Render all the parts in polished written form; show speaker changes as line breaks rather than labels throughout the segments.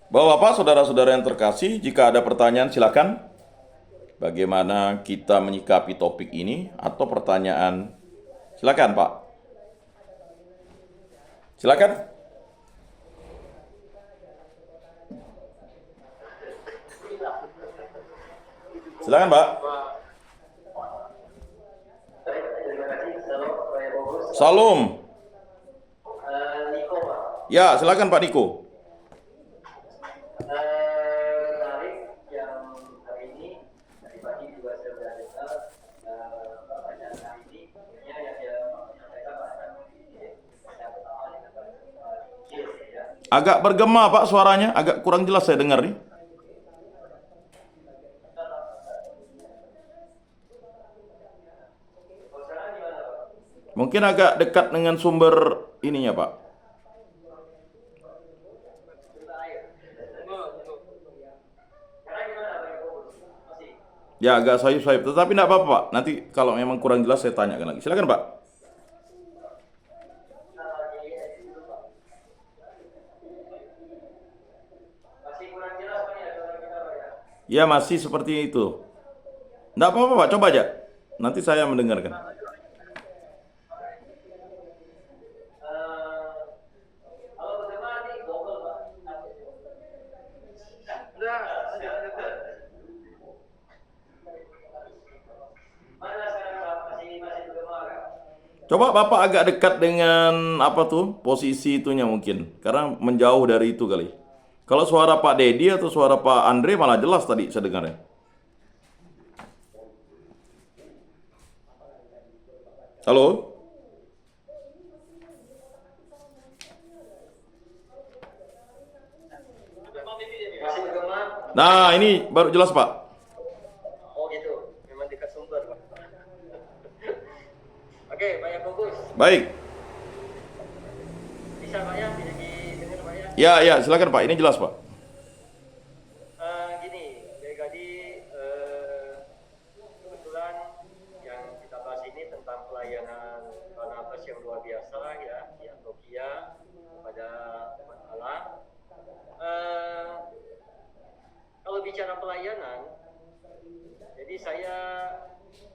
Bapak-bapak, saudara-saudara yang terkasih, jika ada pertanyaan silakan. Bagaimana kita menyikapi topik ini atau pertanyaan? Silakan, Pak. Silakan. Silakan, Pak. Salam. Ya, silakan Pak Niko.
Menarik yang hari ini tadi pagi juga saya sudah dengar pertanyaan hari ini yang dia menyampaikan bahkan yang pertama dengan kecil ya.
Agak bergema Pak suaranya, agak kurang jelas saya dengar nih. Mungkin agak dekat dengan sumber ininya Pak. Ya agak sayup-sayup, tetapi tidak apa-apa Pak. Nanti kalau memang kurang jelas saya tanyakan lagi. Silakan Pak.
Masih kurang jelas Pak ya suara kita Pak ya.
Ya masih seperti itu. Tidak apa-apa Pak, coba aja. Nanti saya mendengarkan.
Kalau bagaimana nih Google Pak? Mana sekarang Pak? Masih bergema kan?
Coba Bapak agak dekat dengan apa tuh posisi itunya mungkin. Karena menjauh dari itu kali. Kalau suara Pak Dedi atau suara Pak Andre malah jelas tadi saya dengarnya. Halo?
Masih bergema?
Nah ini baru jelas Pak.
Oh gitu, memang dekat sumber Pak. Oke, Pak Yakobus,
Baik.
bisa Pak ya, bisa didengar Pak ya.
Ya silakan Pak. Ini jelas Pak.
Gini, dari tadi kebetulan yang kita bahas ini tentang pelayanan Barnabas yang luar biasa ya di Antioquia pada umat Allah. Kalau bicara pelayanan, jadi saya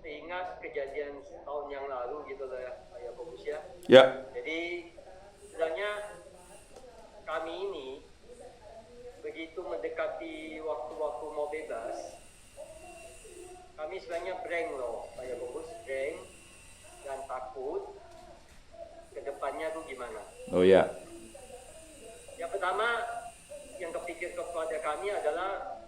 ingat kejadian tahun yang lalu gitu loh ya, Pak Yakobus ya.
Ya.
Jadi sebenarnya kami ini begitu mendekati waktu-waktu mau bebas, kami sebenarnya blank loh, Pak Yakobus, blank dan takut ke depannya tuh gimana.
Oh ya.
Yang pertama yang kepikir kepada kami adalah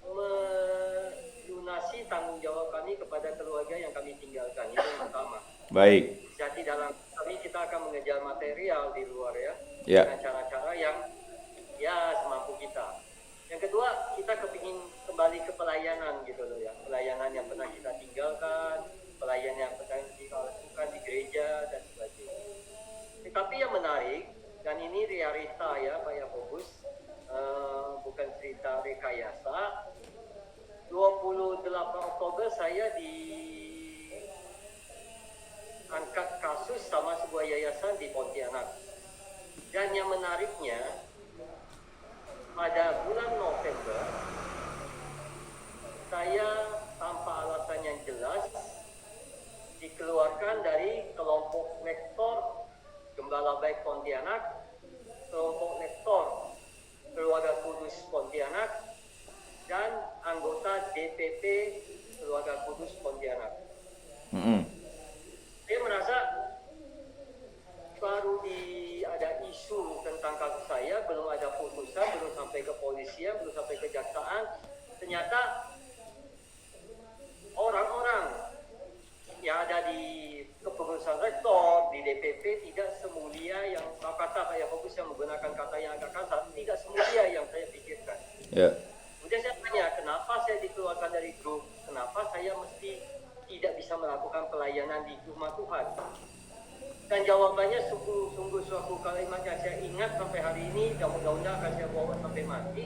melunasi tanggung jawab kami kepada keluarga yang kami tinggalkan, itu yang pertama.
Baik.
Jadi dalam kami kita akan mengejar material di luar ya,
Ya.
dengan cara-cara yang ya semampu kita. Yang kedua, kita kepingin kembali ke pelayanan gitu loh ya, pelayanan yang pernah kita tinggalkan, pelayanan yang pernah kita lakukan di gereja dan sebagainya. Tetapi yang menarik, dan ini realita ya Pak Yakobus, bukan cerita rekayasa. 28 Oktober saya diangkat kasus sama sebuah yayasan di Pontianak. Dan yang menariknya, pada bulan November, saya tanpa alasan yang jelas dikeluarkan dari kelompok lektor Gembala Baik Pontianak, kelompok lektor Keluarga Kudus Pontianak, dan anggota DPP Keluarga Kudus Pontianak. Saya merasa baru ada isu tentang kasus saya, belum ada putusan, belum sampai ke polisian, belum sampai ke kejaksaan. Ternyata orang-orang yang ada di kepengurusan rektor, di DPP tidak semulia yang kata Pak Yakobus yang menggunakan kata yang agak kasar, tidak semulia yang saya pikirkan.
Ya.
Kemudian saya tanya, kenapa saya dikeluarkan dari grup? Kenapa saya mesti tidak bisa melakukan pelayanan di rumah Tuhan? Dan jawabannya sungguh suatu kalimat yang saya ingat sampai hari ini, dan mudah-mudahan akan saya bawa sampai mati.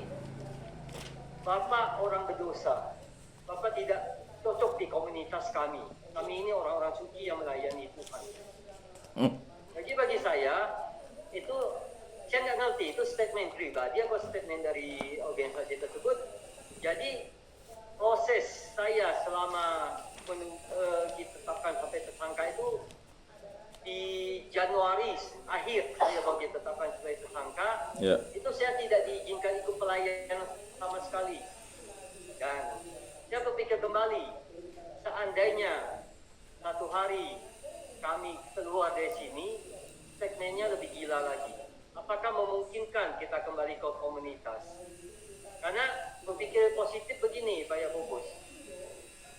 Bapak orang berdosa, Bapak tidak cocok di komunitas kami. Kami ini orang-orang suci yang melayani Tuhan. Jadi bagi saya, itu saya nggak ngerti itu statement pribadi atau statement dari organisasi tersebut. Jadi proses saya selama ditetapkan sampai tersangka itu di Januari akhir saya baru ditetapkan sebagai tersangka. Itu saya tidak diizinkan ikut pelayanan sama sekali. Dan saya berpikir kembali, seandainya satu hari kami keluar dari sini, segmennya lebih gila lagi. Apakah memungkinkan kita kembali ke komunitas? Karena berpikir positif begini, Pak Yakobus.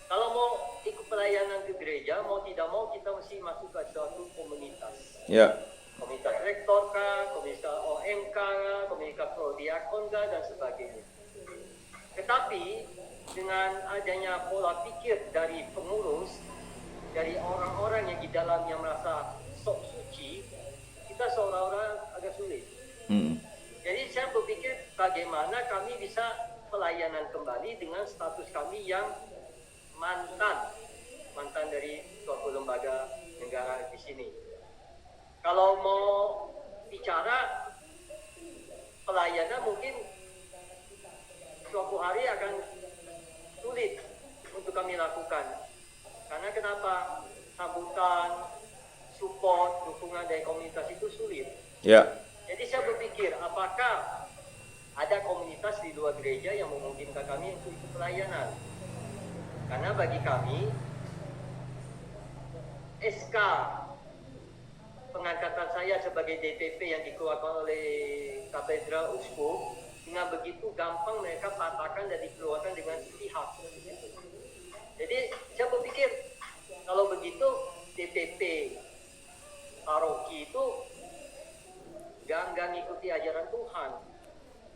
Kalau mau ikut pelayanan ke gereja, mau tidak mau kita mesti masuk ke suatu komunitas. Komunitas rektor kah, komunitas OMK kah, komunitas prodiakon kah, dan sebagainya. Tetapi dengan adanya pola pikir dari pengurus, dari orang-orang yang di dalamnya merasa sok suci, kita seolah-olah agak sulit. Jadi saya berpikir bagaimana kami bisa pelayanan kembali dengan status kami yang mantan dari suatu lembaga negara di sini. Kalau mau bicara pelayanan mungkin suatu hari akan sulit untuk kami lakukan. Karena kenapa? Sambutan, support, dukungan dari komunitas itu sulit. Jadi saya berpikir apakah ada komunitas di luar gereja yang memungkinkan kami untuk ikut pelayanan. Karena bagi kami SK pengangkatan saya sebagai DPP yang dikeluarkan oleh Katedral Uskup, dengan begitu gampang mereka patahkan dan dikeluarkan dengan sepihak. Jadi saya berpikir kalau begitu DPP paroki itu nggak ngikuti ajaran Tuhan.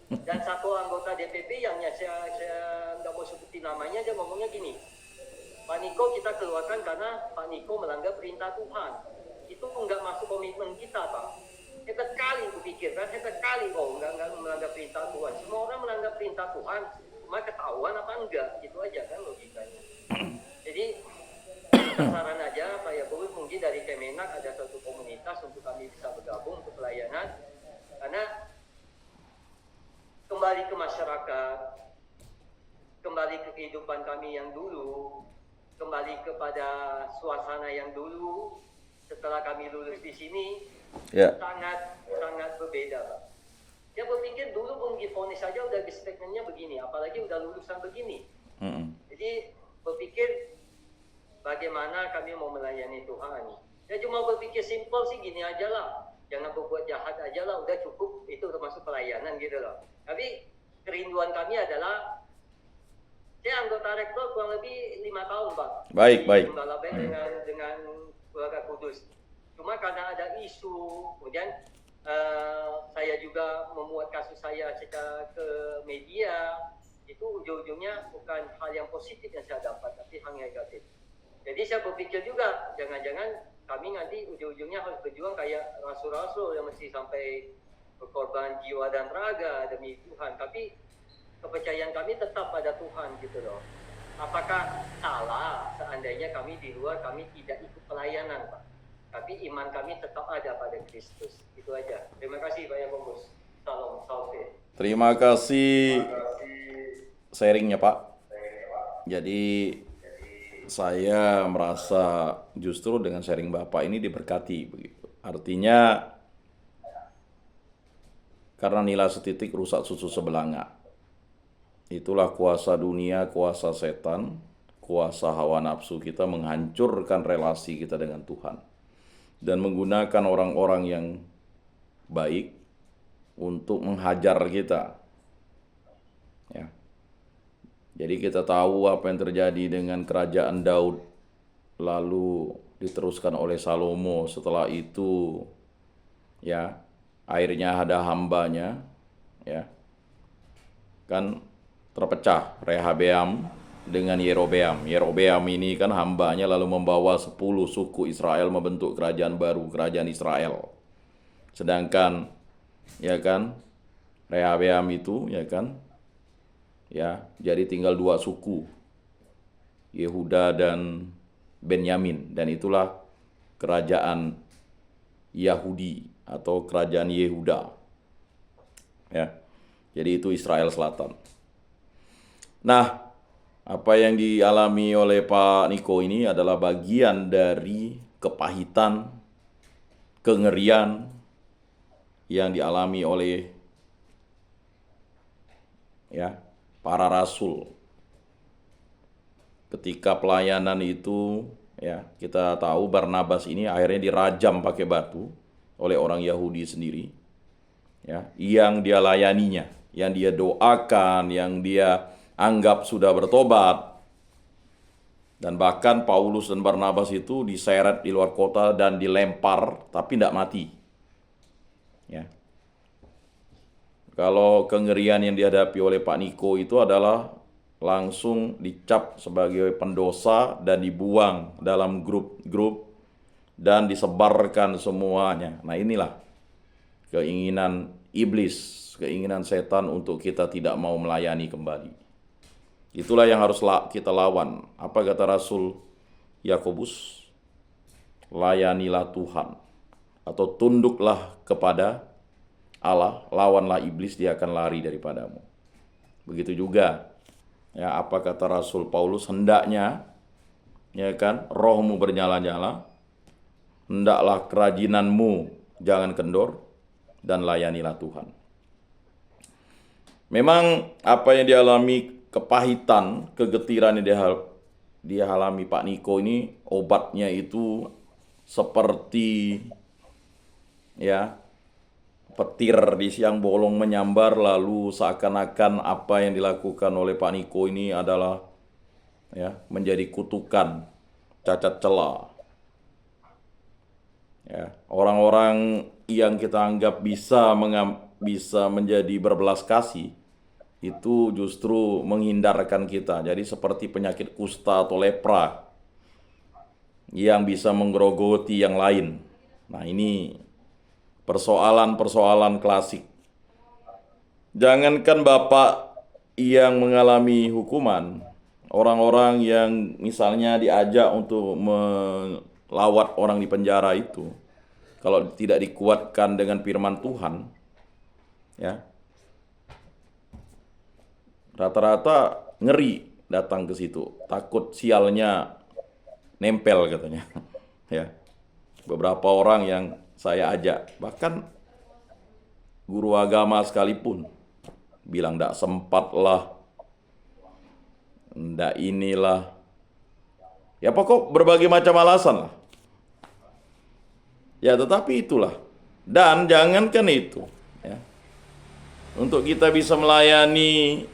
Dan satu anggota DPP yang saya nggak mau sebutin namanya, dia ngomongnya gini, Pak Niko kita keluarkan karena Pak Niko melanggar perintah Tuhan. Itu nggak masuk komitmen kita, Pak. Hebat kali kupikirkan, hebat kali nggak melanggar perintah Tuhan. Semua orang melanggar perintah Tuhan, cuma ketahuan apa enggak, gitu aja kan logikanya. Jadi saran aja Pak Yakobus, mungkin dari Kemenak ada suatu komunitas untuk kami bisa bergabung untuk pelayanan, karena kembali ke masyarakat, kembali ke kehidupan kami yang dulu, kembali kepada suasana yang dulu setelah kami lulus di sini, sangat berbeda, Pak. Saya berpikir dulu pun divonis saja udah statementnya begini, apalagi udah lulusan begini. Jadi berpikir bagaimana kami mau melayani Tuhan. Saya cuma berpikir simpel sih gini aja lah, jangan berbuat jahat aja lah, udah cukup, itu termasuk pelayanan gitu loh. Tapi kerinduan kami adalah, saya anggota rektor kurang lebih 5 tahun Pak.
Baik.
Dengan keluarga kudus. Cuma karena ada isu, kemudian saya juga memuat kasus saya secara ke media, itu ujung-ujungnya bukan hal yang positif yang saya dapat, tapi hal negatif. Jadi saya berpikir juga, jangan-jangan kami nanti ujung-ujungnya harus berjuang kayak rasul-rasul yang mesti sampai berkorban jiwa dan raga demi Tuhan. Tapi kepercayaan kami tetap pada Tuhan gitu loh. Apakah salah seandainya kami di luar, kami tidak ikut pelayanan, Pak? Tapi iman kami tetap ada pada Kristus. Itu aja. Terima kasih Pak Yakobus. Salam salve.
Terima kasih sharingnya Pak. Jadi saya merasa justru dengan sharing Bapak ini diberkati begitu. Artinya karena nilai setitik rusak susu sebelanga. Itulah kuasa dunia, kuasa setan, kuasa hawa nafsu kita menghancurkan relasi kita dengan Tuhan. Dan menggunakan orang-orang yang baik untuk menghajar kita. Ya. Jadi kita tahu apa yang terjadi dengan kerajaan Daud, lalu diteruskan oleh Salomo. Setelah itu, ya, akhirnya ada hambanya, ya, kan terpecah Rehabeam dengan Yerobeam. Yerobeam ini kan hambanya lalu membawa 10 suku Israel membentuk kerajaan baru, kerajaan Israel. Sedangkan, ya kan, Rehabeam itu, ya kan, ya, jadi tinggal 2 suku, Yehuda dan Benyamin, dan itulah kerajaan Yahudi atau kerajaan Yehuda. Ya. Jadi itu Israel Selatan. Nah, apa yang dialami oleh Pak Niko ini adalah bagian dari kepahitan, kengerian yang dialami oleh para rasul. Ketika pelayanan itu, kita tahu Barnabas ini akhirnya dirajam pakai batu oleh orang Yahudi sendiri, yang dia layaninya, yang dia doakan, yang dia anggap sudah bertobat. Dan bahkan Paulus dan Barnabas itu diseret di luar kota dan dilempar, tapi tidak mati. Kalau kengerian yang dihadapi oleh Pak Niko itu adalah langsung dicap sebagai pendosa dan dibuang dalam grup-grup dan disebarkan semuanya. Nah, inilah keinginan iblis, keinginan setan untuk kita tidak mau melayani kembali. Itulah yang harus kita lawan. Apa kata Rasul Yakobus? Layanilah Tuhan, atau tunduklah kepada Allah, lawanlah iblis, dia akan lari daripadamu. Begitu juga apa kata Rasul Paulus, hendaknya rohmu bernyala-nyala, hendaklah kerajinanmu jangan kendor, dan layanilah Tuhan. Memang apa yang dialami, kepahitan, kegetiran yang dia alami Pak Niko ini, obatnya itu seperti petir di siang bolong menyambar, lalu seakan-akan apa yang dilakukan oleh Pak Niko ini adalah menjadi kutukan, cacat celah. Orang-orang yang kita anggap bisa menjadi berbelas kasih itu justru menghindarkan kita. Jadi seperti penyakit kusta atau lepra yang bisa menggerogoti yang lain. Nah, ini persoalan-persoalan klasik. Jangankan Bapak yang mengalami hukuman, orang-orang yang misalnya diajak untuk melawat orang di penjara itu, kalau tidak dikuatkan dengan firman Tuhan, rata-rata ngeri datang ke situ, takut sialnya nempel katanya. Beberapa orang yang saya ajak, bahkan guru agama sekalipun, bilang ndak sempat lah, ndak inilah. Pokok berbagai macam alasan lah. Tetapi itulah. Dan jangankan itu, untuk kita bisa melayani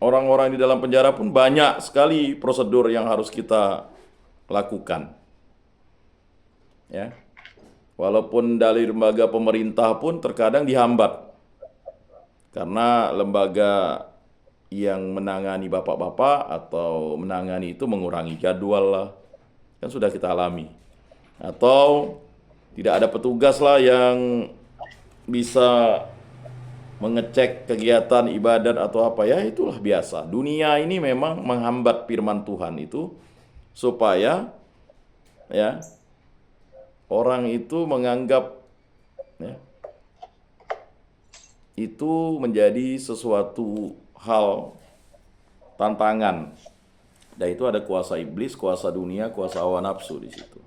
orang-orang di dalam penjara pun banyak sekali prosedur yang harus kita lakukan. Walaupun dari lembaga pemerintah pun terkadang dihambat. Karena lembaga yang menangani bapak-bapak atau menangani itu mengurangi jadwal lah. Kan sudah kita alami. Atau tidak ada petugas lah yang bisa mengecek kegiatan ibadat atau apa, itulah biasa. Dunia ini memang menghambat firman Tuhan itu supaya orang itu menganggap itu menjadi sesuatu hal tantangan. Dan itu ada kuasa iblis, kuasa dunia, kuasa hawa nafsu di situ.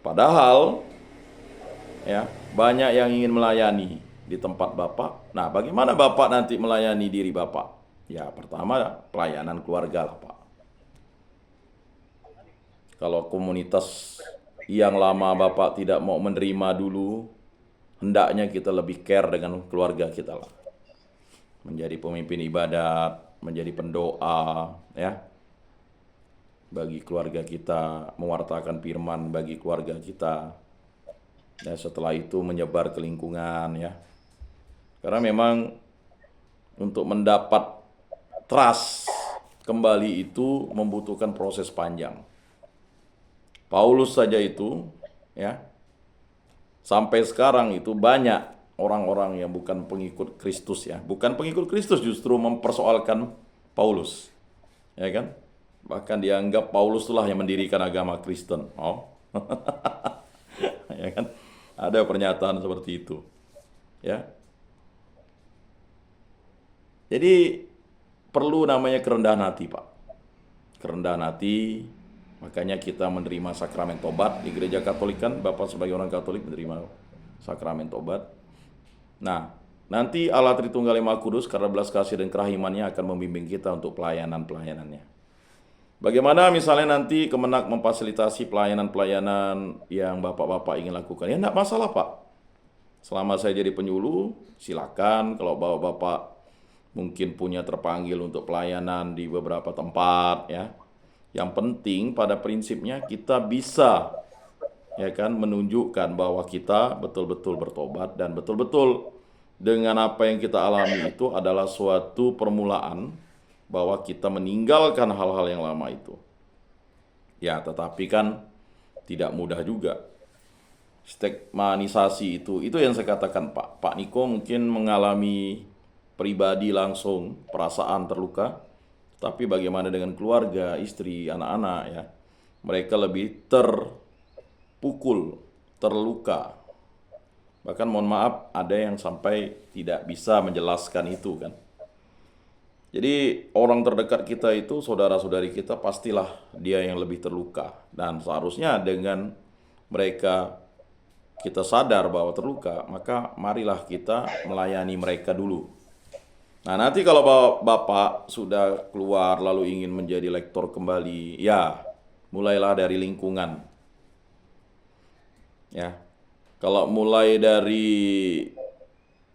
Padahal banyak yang ingin melayani di tempat Bapak. Nah, bagaimana Bapak nanti melayani diri Bapak? Pertama pelayanan keluarga lah, Pak. Kalau komunitas yang lama Bapak tidak mau menerima dulu, hendaknya kita lebih care dengan keluarga kita lah. Menjadi pemimpin ibadat, menjadi pendoa, bagi keluarga kita, mewartakan firman bagi keluarga kita. Setelah itu menyebar ke lingkungan, Karena memang untuk mendapat trust kembali itu membutuhkan proses panjang. Paulus saja itu, sampai sekarang itu banyak orang-orang yang bukan pengikut Kristus, bukan pengikut Kristus justru mempersoalkan Paulus, kan? Bahkan dianggap Paulus itulah yang mendirikan agama Kristen, kan? Ada pernyataan seperti itu. Ya. Jadi perlu namanya kerendahan hati, Pak. Kerendahan hati, makanya kita menerima sakramen tobat di gereja Katolik kan, Bapak sebagai orang Katolik menerima sakramen tobat. Nah, nanti Allah Tritunggal Yang Maha Kudus karena belas kasih dan kerahimannya akan membimbing kita untuk pelayanannya. Bagaimana misalnya nanti Kemenak memfasilitasi pelayanan-pelayanan yang Bapak-Bapak ingin lakukan? Ya enggak masalah, Pak. Selama saya jadi penyuluh, silakan. Kalau Bapak-Bapak mungkin punya terpanggil untuk pelayanan di beberapa tempat, ya. Yang penting pada prinsipnya kita bisa, ya kan, menunjukkan bahwa kita betul-betul bertobat dan betul-betul dengan apa yang kita alami itu adalah suatu permulaan bahwa kita meninggalkan hal-hal yang lama itu. Ya, tetapi kan tidak mudah juga. Stigmatisasi itu yang saya katakan, Pak Niko mungkin mengalami pribadi langsung perasaan terluka, tapi bagaimana dengan keluarga, istri, anak-anak, ya, mereka lebih terpukul, terluka, bahkan mohon maaf ada yang sampai tidak bisa menjelaskan itu kan. Jadi orang terdekat kita itu, saudara-saudari kita, pastilah dia yang lebih terluka, dan seharusnya dengan mereka kita sadar bahwa terluka, maka marilah kita melayani mereka dulu. Nah, nanti kalau Bapak sudah keluar lalu ingin menjadi lektor kembali, ya mulailah dari lingkungan. Ya, kalau mulai dari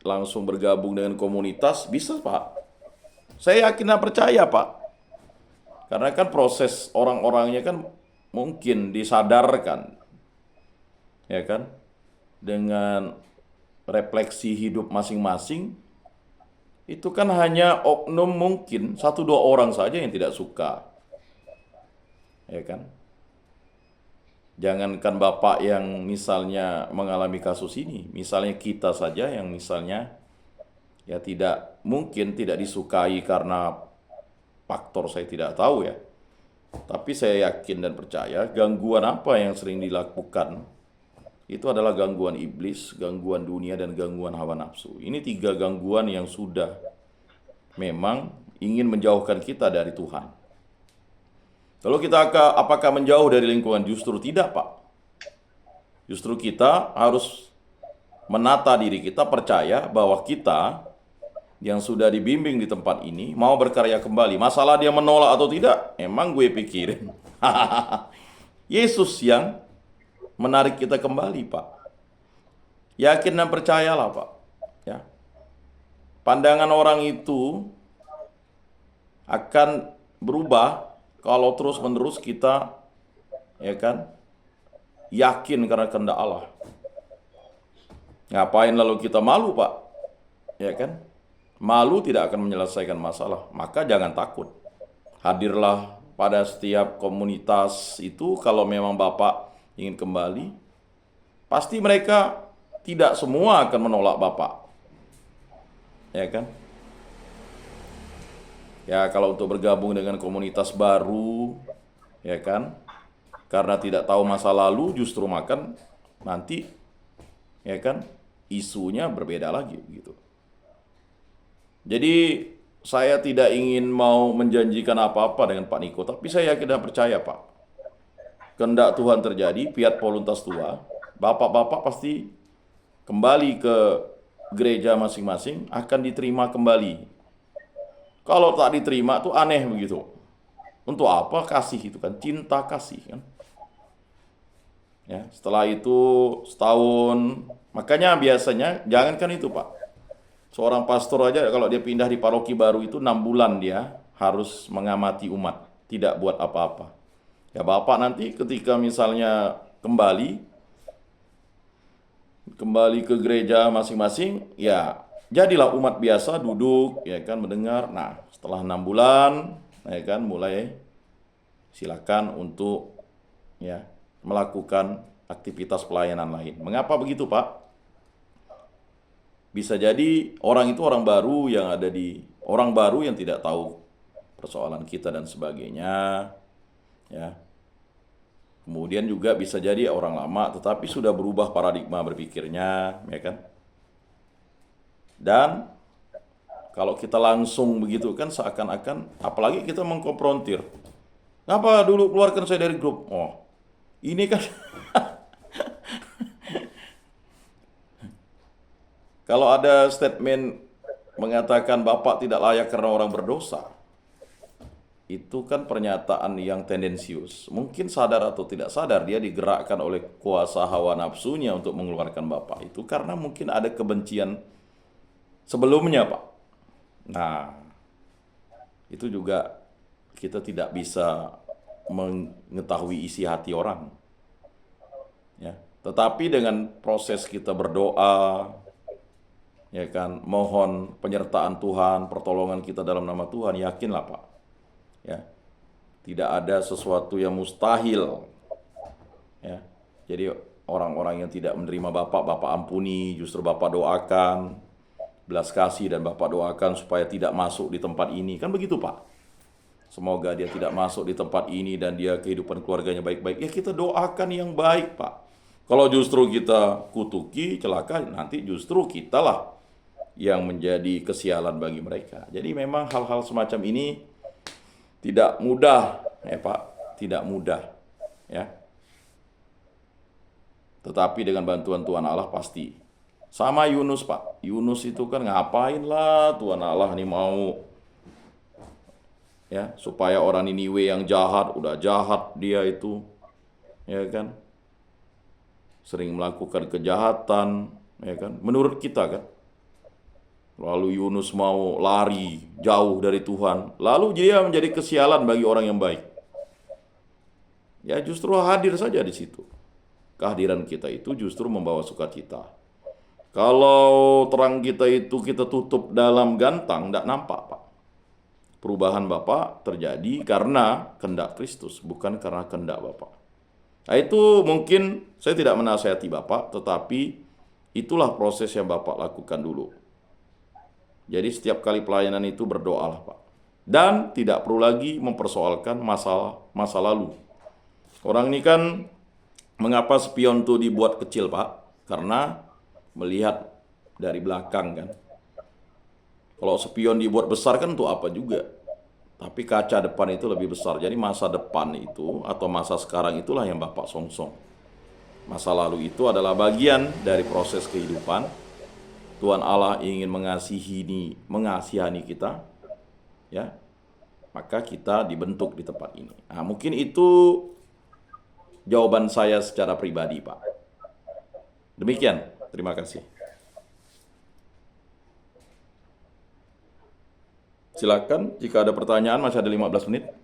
langsung bergabung dengan komunitas, bisa, Pak. Saya yakin dan percaya, Pak. Karena kan proses orang-orangnya kan mungkin disadarkan, ya kan, dengan refleksi hidup masing-masing. Itu kan hanya oknum mungkin 1-2 orang saja yang tidak suka, ya kan. Jangankan Bapak yang misalnya mengalami kasus ini, misalnya kita saja yang misalnya ya tidak mungkin tidak disukai karena faktor saya tidak tahu ya. Tapi saya yakin dan percaya gangguan apa yang sering dilakukan itu adalah gangguan iblis, gangguan dunia, dan gangguan hawa nafsu. Ini 3 gangguan yang sudah memang ingin menjauhkan kita dari Tuhan. Kalau kita apakah menjauh dari lingkungan? Justru tidak, Pak. Justru kita harus menata diri kita, percaya bahwa kita yang sudah dibimbing di tempat ini mau berkarya kembali. Masalah dia menolak atau tidak, emang gue pikirin. Yesus yang menarik kita kembali, Pak. Yakin dan percayalah, Pak. Ya. Pandangan orang itu akan berubah kalau terus-menerus kita, ya kan, yakin karena kehendak Allah. Ngapain lalu kita malu, Pak? Ya kan? Malu tidak akan menyelesaikan masalah. Maka jangan takut. Hadirlah pada setiap komunitas itu kalau memang Bapak ingin kembali, pasti mereka tidak semua akan menolak Bapak. Ya kan? Ya, kalau untuk bergabung dengan komunitas baru, ya kan? Karena tidak tahu masa lalu, justru makan nanti, ya kan? Isunya berbeda lagi gitu. Jadi saya tidak ingin mau menjanjikan apa-apa dengan Pak Niko, tapi saya yakin dan percaya, Pak. Kehendak Tuhan terjadi, fiat voluntas tua, bapak-bapak pasti kembali ke gereja masing-masing akan diterima kembali. Kalau tak diterima tuh aneh begitu. Untuk apa kasih itu kan? Cinta kasih kan. Ya, setelah itu setahun, makanya biasanya jangankan itu, Pak. Seorang pastor aja kalau dia pindah di paroki baru itu 6 bulan dia harus mengamati umat, tidak buat apa-apa. Ya, Bapak nanti ketika misalnya kembali ke gereja masing-masing, ya jadilah umat biasa, duduk, ya kan, mendengar. Nah, setelah 6 bulan, ya kan, mulai silakan untuk ya melakukan aktivitas pelayanan lain. Mengapa begitu, Pak? Bisa jadi orang itu orang baru yang tidak tahu persoalan kita dan sebagainya. Ya. Kemudian juga bisa jadi orang lama tetapi sudah berubah paradigma berpikirnya, ya kan? Dan kalau kita langsung begitu kan seakan-akan, apalagi kita mengkonfrontir. Ngapa dulu keluarkan saya dari grup? Oh, ini kan kalau ada statement mengatakan Bapak tidak layak karena orang berdosa, itu kan pernyataan yang tendensius. Mungkin sadar atau tidak sadar dia digerakkan oleh kuasa hawa nafsunya untuk mengeluarkan Bapak itu karena mungkin ada kebencian sebelumnya, Pak. Nah, itu juga kita tidak bisa mengetahui isi hati orang. Ya. Tetapi dengan proses kita berdoa, ya kan, mohon penyertaan Tuhan, pertolongan kita dalam nama Tuhan, yakinlah Pak. Ya. Tidak ada sesuatu yang mustahil. Ya. Jadi orang-orang yang tidak menerima Bapak, Bapak ampuni, justru Bapak doakan, belas kasih dan Bapak doakan supaya tidak masuk di tempat ini. Kan begitu Pak. Semoga dia tidak masuk di tempat ini dan dia kehidupan keluarganya baik-baik. Ya kita doakan yang baik Pak. Kalau justru kita kutuki, celaka, nanti justru kitalah yang menjadi kesialan bagi mereka. Jadi memang hal-hal semacam ini tidak mudah, ya Pak, tidak mudah, ya. Tetapi dengan bantuan Tuhan Allah pasti. Sama Yunus Pak, Yunus itu kan ngapain lah Tuhan Allah nih mau, ya, supaya orang Niniwe yang jahat, udah jahat dia itu, ya kan, sering melakukan kejahatan, ya kan, menurut kita kan. Lalu Yunus mau lari jauh dari Tuhan. Lalu dia menjadi kesialan bagi orang yang baik. Ya justru hadir saja di situ. Kehadiran kita itu justru membawa sukacita. Kalau terang kita itu kita tutup dalam gantang, tidak nampak Pak. Perubahan Bapak terjadi karena kehendak Kristus, bukan karena kehendak Bapak. Nah itu mungkin saya tidak menasihati Bapak, tetapi itulah proses yang Bapak lakukan dulu. Jadi setiap kali pelayanan itu berdoalah Pak. Dan tidak perlu lagi mempersoalkan masa lalu. Orang ini kan, mengapa spion itu dibuat kecil Pak? Karena melihat dari belakang kan. Kalau spion dibuat besar kan untuk apa juga. Tapi kaca depan itu lebih besar. Jadi masa depan itu atau masa sekarang itulah yang Bapak songsong. Masa lalu itu adalah bagian dari proses kehidupan. Tuhan Allah ingin mengasihani kita, ya, maka kita dibentuk di tempat ini. Nah, mungkin itu jawaban saya secara pribadi, Pak. Demikian, terima kasih. Silakan, jika ada pertanyaan, masih ada 15 menit.